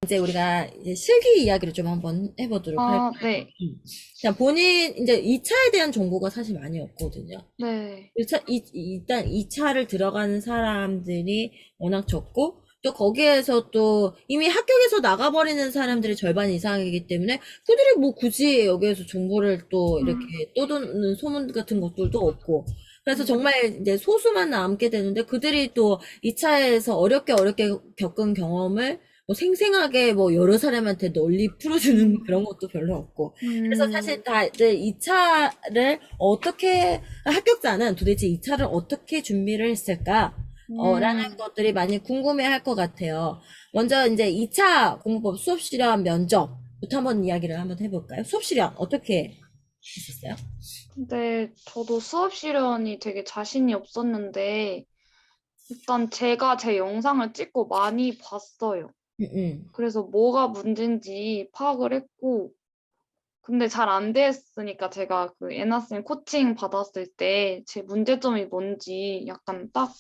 이제 우리가 이제 실기 이야기를 좀 한번 해보도록 할까요? 아, 네. 자, 본인, 이제 2차에 대한 정보가 사실 많이 없거든요. 네. 일단 2차를 들어가는 사람들이 워낙 적고, 또 거기에서 또 이미 합격해서 나가버리는 사람들이 절반 이상이기 때문에 그들이 뭐 굳이 여기에서 정보를 또 음, 이렇게 떠도는 소문 같은 것들도 없고, 그래서 음, 정말 이제 소수만 남게 되는데 그들이 또 2차에서 어렵게 겪은 경험을 뭐 생생하게 뭐 여러 사람한테 널리 풀어주는 그런 음, 것도 별로 없고. 그래서 음, 사실 다 이제 2차를 어떻게, 합격자는 도대체 2차를 어떻게 준비를 했을까? 라는 음. 것들이 많이 궁금해 할 것 같아요. 먼저 이제 2차 공부법 수업 실현 면접부터 한번 이야기를 한번 해볼까요? 수업 실현 어떻게 했었어요? 근데 저도 수업 실현이 되게 자신이 없었는데, 일단 제가 제 영상을 찍고 많이 봤어요. 응, 응. 그래서 뭐가 문제인지 파악을 했고, 근데 잘 안 됐으니까 제가 그 에나쌤 코칭 받았을 때 제 문제점이 뭔지 약간 딱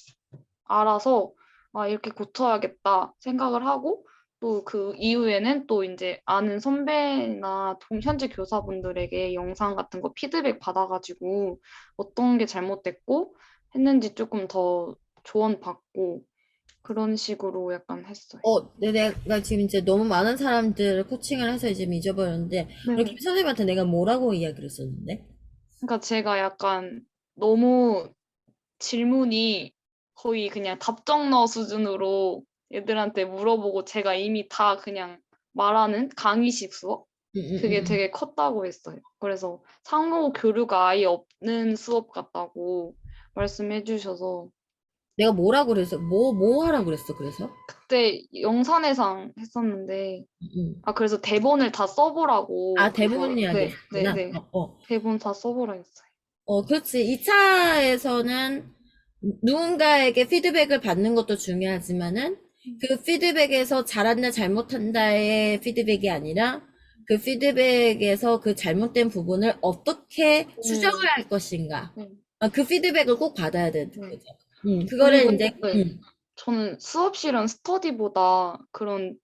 알아서 아, 이렇게 고쳐야겠다 생각을 하고 또 그 이후에는 또 이제 아는 선배나 현재 교사분들에게 영상 같은 거 피드백 받아가지고 어떤 게 잘못됐고 했는지 조금 더 조언 받고 그런 식으로 약간 했어요. 내가 지금 이제 너무 많은 사람들을 코칭을 해서 이제 잊어버렸는데, 우리 김 네. 선생님한테 내가 뭐라고 이야기를 했었는데? 그러니까 제가 약간 너무 질문이 거의 그냥 답정너 수준으로 애들한테 물어보고 제가 이미 다 그냥 말하는 강의식 수업? 응, 응, 응, 그게 응. 되게 컸다고 했어요. 그래서 상호 교류가 아예 없는 수업 같다고 말씀해 주셔서 내가 뭐라고 그랬어? 뭐 하라고 그랬어, 그래서? 그때 영산회상 했었는데 응, 응. 아 그래서 대본을 다 써보라고 아, 그거 대부분 네, 네, 이야기였구나. 네. 대본 다 써보라 했어요. 그렇지. 2차에서는 누군가에게 피드백을 받는 것도 중요하지만은 그 피드백에서 잘한다, 잘못한다의 피드백이 아니라 그 피드백에서 그 잘못된 부분을 어떻게 수정을 네, 할 것인가. 네, 그 피드백을 꼭 받아야 되는 네. 거죠. 그거를 그리고 이제, 네. 저는 수업 실은 스터디보다 그런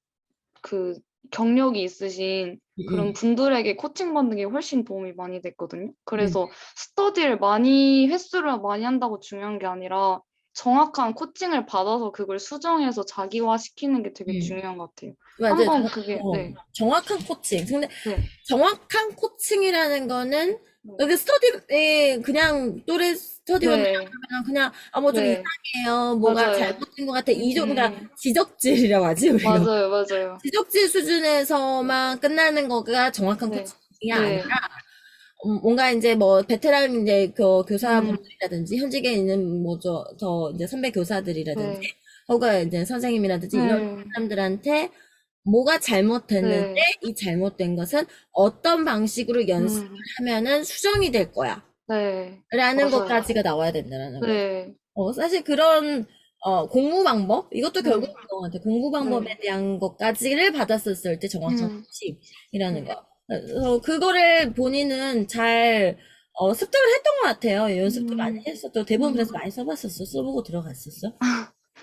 그 경력이 있으신 그런 음, 분들에게 코칭받는 게 훨씬 도움이 많이 됐거든요. 음, 그래서 스터디를 많이, 횟수를 많이 한다고 중요한 게 아니라 정확한 코칭을 받아서 그걸 수정해서 자기화 시키는 게 되게 음. 중요한 것 같아요. 맞아요. 한번 그게, 네, 정확한 코칭. 근데 네, 정확한 코칭이라는 거는 네, 여기 스터디에 그냥 또래 스터디원들 네, 그냥 뭐 좀 네, 이상해요. 뭐가 맞아요. 잘못된 것 같아. 그러니까 음, 지적질이라고 하지 우리가. 맞아요, 맞아요. 지적질 수준에서만 끝나는 거가 정확한 네, 코칭이 아니라 네, 뭔가 이제 뭐 베테랑 이제 그 음, 교사분들이라든지 현직에 있는 뭐 더 이제 선배 교사들이라든지 네, 혹은 이제 선생님이라든지 이런 네, 사람들한테 뭐가 잘못됐는데 네, 이 잘못된 것은 어떤 방식으로 연습을 음, 하면은 수정이 될 거야. 네, 라는 맞아요. 것까지가 나와야 된다는 거죠. 네, 사실 그런 공부 방법 이것도 결국 네, 그거 같아. 공부 방법에 네. 대한 것까지를 받았었을 때 정확한 음, 코칭이라는 네. 거. 그래서 그거를 본인은 잘 습득을 했던 것 같아요. 연습도 많이 음, 했어. 또 대부분 그래서 음. 많이 써봤었어. 써보고 들어갔었어.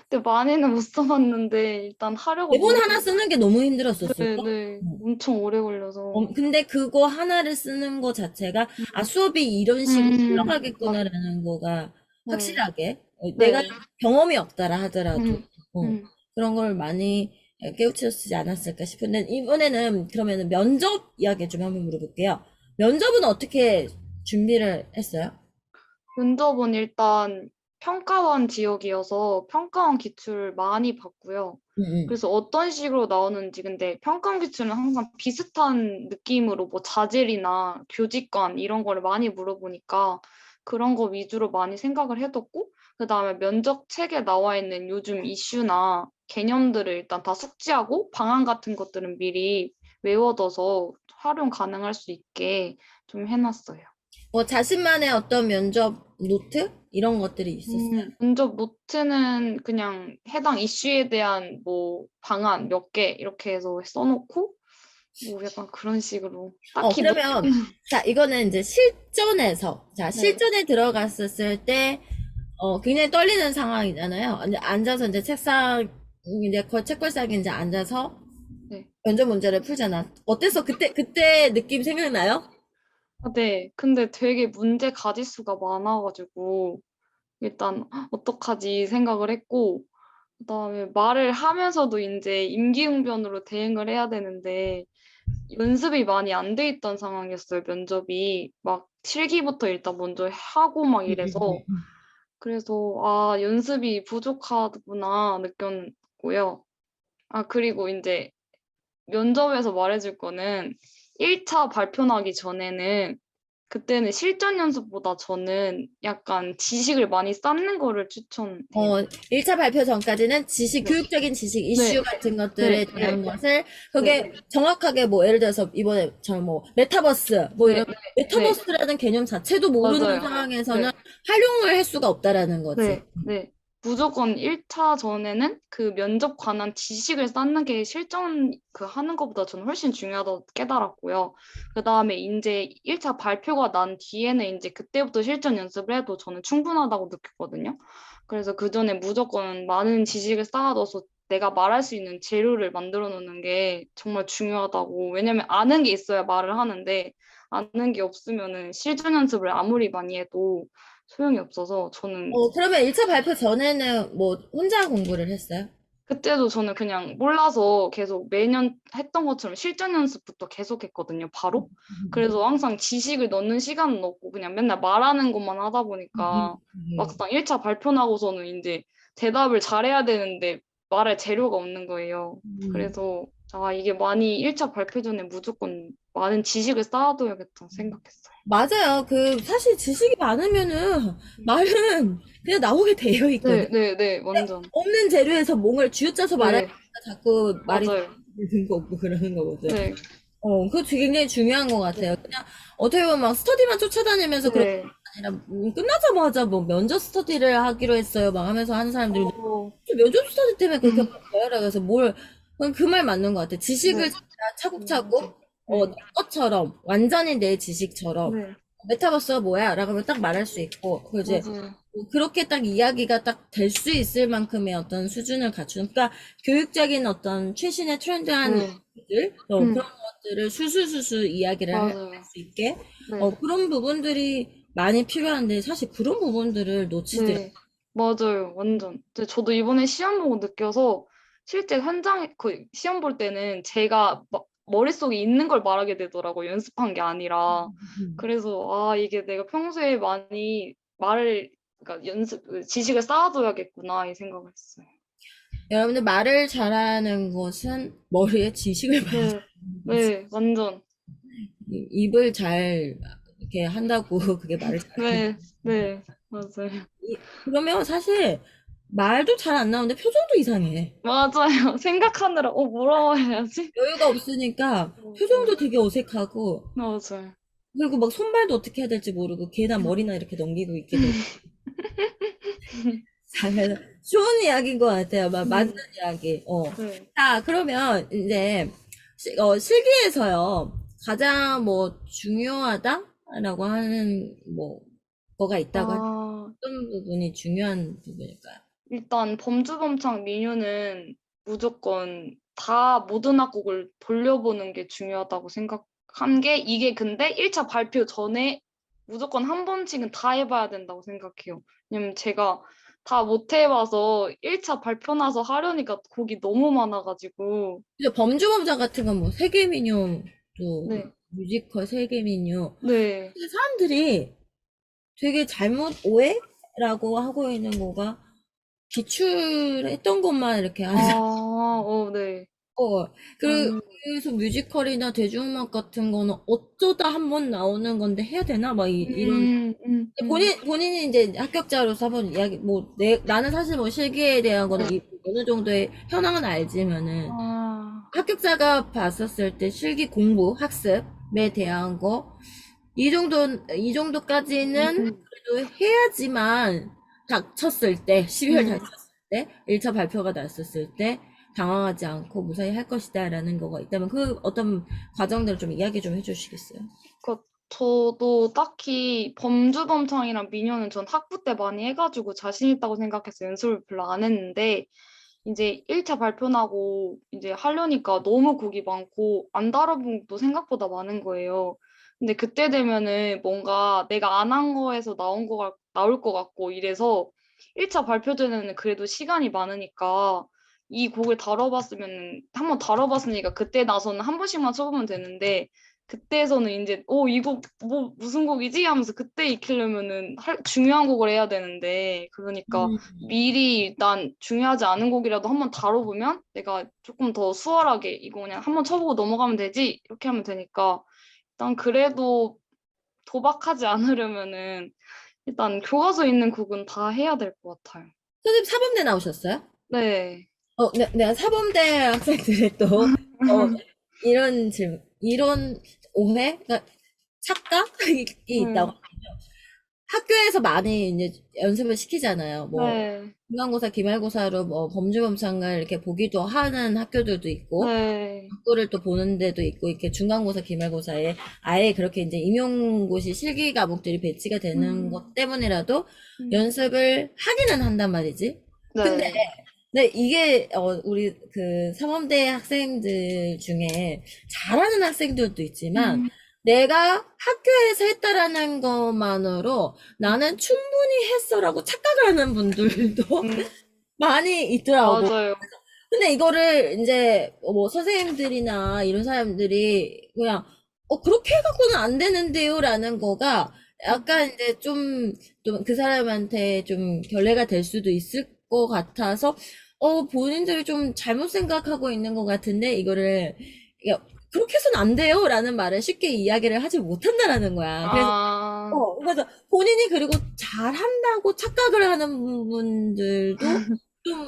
근데 많이는 못 써봤는데 일단 하려고 대본 노력. 하나 쓰는 게 너무 힘들었었어. 네, 네. 엄청 오래 걸려서. 근데 그거 하나를 쓰는 거 자체가, 아, 음, 수업이 이런 식으로 맞, 흘러가겠구나라는 거가 네, 확실하게, 내가 네. 경험이 없다라 하더라도, 음, 어, 음. 그런 걸 많이 깨우치지 않았을까 싶은데, 이번에는 그러면은 면접 이야기 좀 한번 물어볼게요. 면접은 어떻게 준비를 했어요? 면접은 일단 평가원 지역이어서 평가원 기출을 많이 봤고요. 응, 응. 그래서 어떤 식으로 나오는지 근데 평가원 기출은 항상 비슷한 느낌으로 뭐 자질이나 교직관 이런 거를 많이 물어보니까 그런 거 위주로 많이 생각을 해뒀고 그다음에 면접 책에 나와 있는 요즘 이슈나 개념들을 일단 다 숙지하고 방안 같은 것들은 미리 외워둬서 활용 가능할 수 있게 좀 해놨어요. 뭐, 자신만의 어떤 면접 노트? 이런 것들이 있었어요? 면접 노트는 그냥 해당 이슈에 대한 뭐 방안 몇 개 이렇게 해서 써놓고 뭐 약간 그런 식으로 딱히 뭐 그러면, 자, 이거는 이제 실전에서, 자, 네, 실전에 들어갔었을 때, 굉장히 떨리는 상황이잖아요. 이제 앉아서 이제 책상, 이제 책걸상에 이제 앉아서 네. 면접 문제를 풀잖아. 어땠어? 그때 느낌 생각나요? 아, 네. 근데 되게 문제 가지수가 많아가지고, 일단, 어떡하지 생각을 했고, 그다음에 말을 하면서도 이제 임기응변으로 대응을 해야 되는데, 연습이 많이 안 돼 있던 상황이었어요, 면접이. 막 실기부터 일단 먼저 하고 막 이래서. 그래서, 아, 연습이 부족하구나 느꼈고요. 아, 그리고 이제 면접에서 말해줄 거는 1차 발표 나기 전에는 그때는 실전 연습보다 저는 약간 지식을 많이 쌓는 거를 추천해요. 1차 발표 전까지는 지식, 네, 교육적인 지식, 이슈 네, 같은 네, 것들에 네, 대한 것을, 네, 그게 정확하게 뭐, 예를 들어서 이번에 저 뭐, 메타버스, 뭐 네, 이런, 네, 메타버스라는 개념 자체도 모르는 맞아요. 상황에서는 네, 활용을 할 수가 없다라는 거지. 네, 네. 무조건 1차 전에는 그 면접 관한 지식을 쌓는 게 실전 그 하는 것보다 저는 훨씬 중요하다고 깨달았고요. 그 다음에 이제 1차 발표가 난 뒤에는 이제 그때부터 실전 연습을 해도 저는 충분하다고 느꼈거든요. 그래서 그 전에 무조건 많은 지식을 쌓아둬서 내가 말할 수 있는 재료를 만들어 놓는 게 정말 중요하다고. 왜냐면 아는 게 있어야 말을 하는데 아는 게 없으면은 실전 연습을 아무리 많이 해도 소용이 없어서 저는 그러면 1차 발표 전에는 뭐, 혼자 공부를 했어요? 그때도 저는 그냥 몰라서 계속 매년 했던 것처럼 실전 연습부터 계속 했거든요, 바로. 그래서 항상 지식을 넣는 시간은 없고 그냥 맨날 말하는 것만 하다 보니까 막상 1차 발표 나고서는 이제 대답을 잘해야 되는데 말할 재료가 없는 거예요. 음. 그래서 아, 이게 많이 1차 발표 전에 무조건 많은 지식을 쌓아둬야겠다 생각했어요. 맞아요. 사실 지식이 많으면은 말은 그냥 나오게 되어 있거든. 네, 네, 네, 완전. 없는 재료에서 뭔가를 쥐어짜서 말하니까 네, 자꾸 말이 맞아요. 되는 거고 그러는 거거든. 네, 그거 굉장히 중요한 것 같아요. 그냥 어떻게 보면 막 스터디만 쫓아다니면서 그런 게 네. 아니라 끝나자마자 뭐 면접 스터디를 하기로 했어요. 막 하면서 하는 사람들이 어, 면접 스터디 때문에 그렇게 음, 바빠요. 그래서 그 말 맞는 것 같아. 지식을 네, 진짜 맞아. 차곡차곡 내 네, 것처럼 완전히 내 지식처럼 네, 메타버스가 뭐야? 라고 하면 딱 말할 수 있고 그 이제 맞아요. 그렇게 딱 이야기가 딱 될 수 있을 만큼의 어떤 수준을 갖추는 그러니까 교육적인 어떤 최신의 트렌드한 네, 것들 음, 그런 것들을 수수수수 이야기를 할 맞아요. 수 있게 네, 그런 부분들이 많이 필요한데 사실 그런 부분들을 놓치더라고요. 네, 맞아요. 완전. 근데 저도 이번에 시험 보고 느껴서 실제 현장에, 그 시험 볼 때는 제가 막 머릿속에 있는 걸 말하게 되더라고요. 연습한 게 아니라. 그래서, 아, 이게 내가 평소에 많이 말을, 그러니까 지식을 쌓아둬야겠구나, 이 생각을 했어요. 여러분들 말을 잘하는 것은 머리에 지식을 많이 네, 네, 완전. 입을 잘 이렇게 한다고 그게 말을 잘하는 네, 네, 맞아요. 그러면 사실 말도 잘 안 나오는데 표정도 이상해. 맞아요. 생각하느라, 뭐라고 해야지? 여유가 없으니까 맞아요. 표정도 되게 어색하고 맞아요. 그리고 막 손발도 어떻게 해야 될지 모르고 걔나 머리나 이렇게 넘기고 있게 되고 그래서 좋은 이야기인 것 같아요. 맞는 음, 이야기. 네. 자, 그러면 이제 실기에서요 가장 뭐 중요하다라고 하는 뭐 뭐가 있다고 하면 아, 어떤 부분이 중요한 부분일까요? 일단 범주범창 민요는 무조건 다 모든 악곡을 돌려보는 게 중요하다고 생각한 게 이게 근데 1차 발표 전에 무조건 한 번씩은 다 해봐야 된다고 생각해요. 왜냐면 제가 다 못 해봐서 1차 발표 나서 하려니까 곡이 너무 많아가지고 그죠, 범주범자 같은 건 뭐 세계민요도 네, 뮤지컬 세계민요 네. 근데 사람들이 되게 잘못 오해라고 하고 있는 거가 기출했던 것만 이렇게 아, 하는 네. 어, 아니, 그래서 뮤지컬이나 대중음악 같은 거는 어쩌다 한 번 나오는 건데 해야 되나? 막 이런. 음, 음, 음. 본인이 이제 합격자로서 한번 이야기, 나는 사실 뭐 실기에 대한 거는 네. 어느 정도의 현황은 알지만은, 아, 합격자가 봤었을 때 실기 공부, 학습에 대한 거, 이 정도까지는 음. 그래도 해야지만 닥쳤을 때, 12월 음. 닥쳤을 때, 1차 발표가 났었을 때, 당황하지 않고 무사히 할 것이다, 라는 거가 있다면, 그 어떤 과정들을 좀 이야기 좀 해주시겠어요? 그 저도 딱히 범주범창이랑 미녀는 전 학부 때 많이 해가지고 자신 있다고 생각해서 연습을 별로 안 했는데 이제 1차 발표나고 이제 하려니까 너무 곡이 많고 안 다뤄본 것도 생각보다 많은 거예요. 근데 그때 되면은 뭔가 내가 안 한 거에서 나올 것 같고 이래서 1차 발표 전에는 그래도 시간이 많으니까 이 곡을 다뤄봤으면 한번 다뤄봤으니까 그때 나서는 한 번씩만 쳐보면 되는데 그때에서는 이제 이 곡 뭐 무슨 곡이지? 하면서 그때 익히려면은 중요한 곡을 해야 되는데 그러니까 음. 미리 난 중요하지 않은 곡이라도 한번 다뤄보면 내가 조금 더 수월하게 이거 그냥 한번 쳐보고 넘어가면 되지 이렇게 하면 되니까 일단 그래도 도박하지 않으려면은 일단 교과서에 있는 곡은 다 해야 될 것 같아요. 선생님 사범대 나오셨어요? 네. 내가 사범대 학생들의 또, 이런 오해? 그러니까 착각이 있다고. 네. 학교에서 많이 이제 연습을 시키잖아요. 뭐, 네. 중간고사, 기말고사로 뭐, 범주범상을 이렇게 보기도 하는 학교들도 있고, 네. 학교를 또 보는 데도 있고, 이렇게 중간고사, 기말고사에 아예 그렇게 이제 임용고시 실기 과목들이 배치가 되는 것 음. 때문이라도 음. 연습을 하기는 한단 말이지. 근데 네. 이게 우리 그 삼범대 학생들 중에 잘하는 학생들도 있지만 음. 내가 학교에서 했다라는 것만으로 나는 충분히 했어라고 착각을 하는 분들도 음. 많이 있더라고. 맞아요. 근데 이거를 이제 뭐 선생님들이나 이런 사람들이 그냥 그렇게 해갖고는 안 되는데요라는 거가 약간 이제 좀 그 사람한테 좀 결례가 될 수도 있을 것 같아서 본인들이 좀 잘못 생각하고 있는 것 같은데 이거를 야, 그렇게 해서는 안 돼요라는 말을 쉽게 이야기를 하지 못한다라는 거야. 아. 그래서 본인이 그리고 잘한다고 착각을 하는 분들도 좀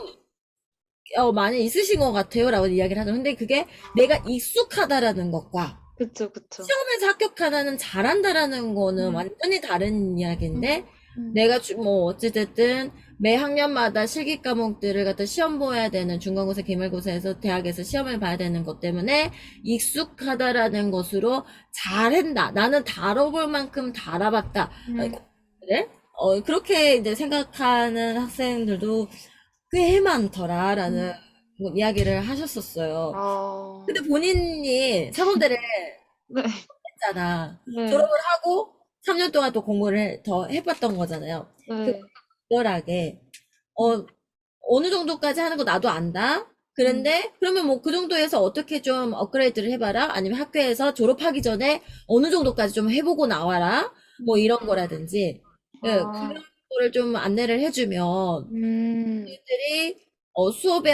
많이 있으신 것 같아요라고 이야기를 하죠. 근데 그게 내가 익숙하다라는 것과 그쵸, 그쵸. 시험에서 합격하다는 잘한다라는 거는 음. 완전히 다른 이야기인데 음. 음. 내가 뭐 어찌됐든 매 학년마다 실기 과목들을 갖다 시험 보아야 되는 중간고사, 기말고사에서 대학에서 시험을 봐야 되는 것 때문에 익숙하다라는 것으로 잘한다. 나는 다뤄볼 만큼 다뤄봤다. 음. 그래? 그렇게 이제 생각하는 학생들도 꽤 많더라라는 음. 이야기를 하셨었어요. 아. 근데 본인이 사범대를 네. 했잖아. 네. 졸업을 하고 3년 동안 또 공부를 더 해봤던 거잖아요. 그 네. 특별하게 음. 어느 정도까지 하는 거 나도 안다. 음. 그런데 그러면 뭐 그 정도에서 어떻게 좀 업그레이드를 해봐라. 아니면 학교에서 졸업하기 전에 어느 정도까지 좀 해보고 나와라. 뭐 음. 이런 거라든지 예, 그런 아. 거를 좀 안내를 해주면 음. 들이 수업의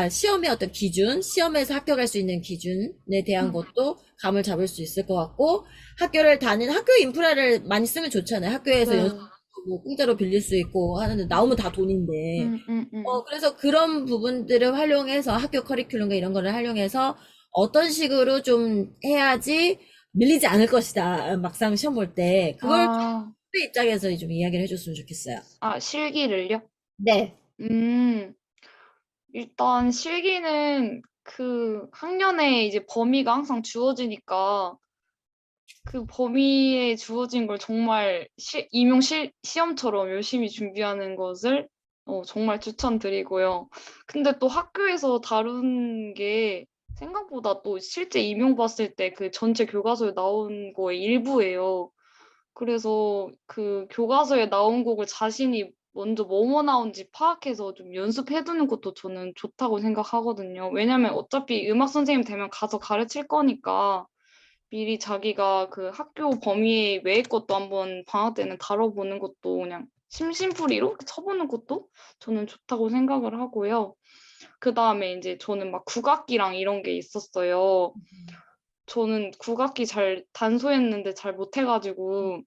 시험의 어떤 기준, 시험에서 합격할 수 있는 기준에 대한 음. 것도 감을 잡을 수 있을 것 같고, 학교 인프라를 많이 쓰면 좋잖아요. 학교에서 연수 네. 뭐 공짜로 빌릴 수 있고 하는데 나오면 다 돈인데. 음. 음. 음. 그래서 그런 부분들을 활용해서 학교 커리큘럼과 이런 거를 활용해서 어떤 식으로 좀 해야지 밀리지 않을 것이다. 막상 시험 볼 때. 그걸 아. 좀 입장에서 좀 이야기를 해줬으면 좋겠어요. 아, 실기를요? 네. 음. 일단 실기는 그 학년에 이제 범위가 항상 주어지니까 그 범위에 주어진 걸 정말 시험처럼 열심히 준비하는 것을 정말 추천드리고요. 근데 또 학교에서 다룬 게 생각보다 또 실제 임용 봤을 때 그 전체 교과서에 나온 거의 일부예요. 그래서 그 교과서에 나온 곡을 자신이 먼저 뭐뭐 나온지 파악해서 좀 연습해 두는 것도 저는 좋다고 생각하거든요. 왜냐면 어차피 음악 선생님 되면 가서 가르칠 거니까 미리 자기가 그 학교 범위 외의 것도 한번 방학 때는 다뤄보는 것도 그냥 심심풀이로 이렇게 쳐보는 것도 저는 좋다고 생각을 하고요. 그다음에 이제 저는 막 국악기랑 이런 게 있었어요. 저는 국악기 잘 단소했는데 잘 못해가지고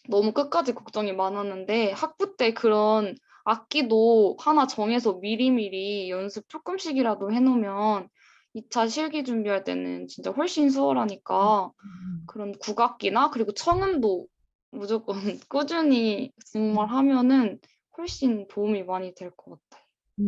너무 끝까지 걱정이 많았는데 학부 때 그런 악기도 하나 정해서 미리미리 연습 조금씩이라도 해놓으면 2차 실기 준비할 때는 진짜 훨씬 수월하니까 그런 국악기나 그리고 청음도 무조건 꾸준히 정말 하면은 훨씬 도움이 많이 될 것 같아요. 음,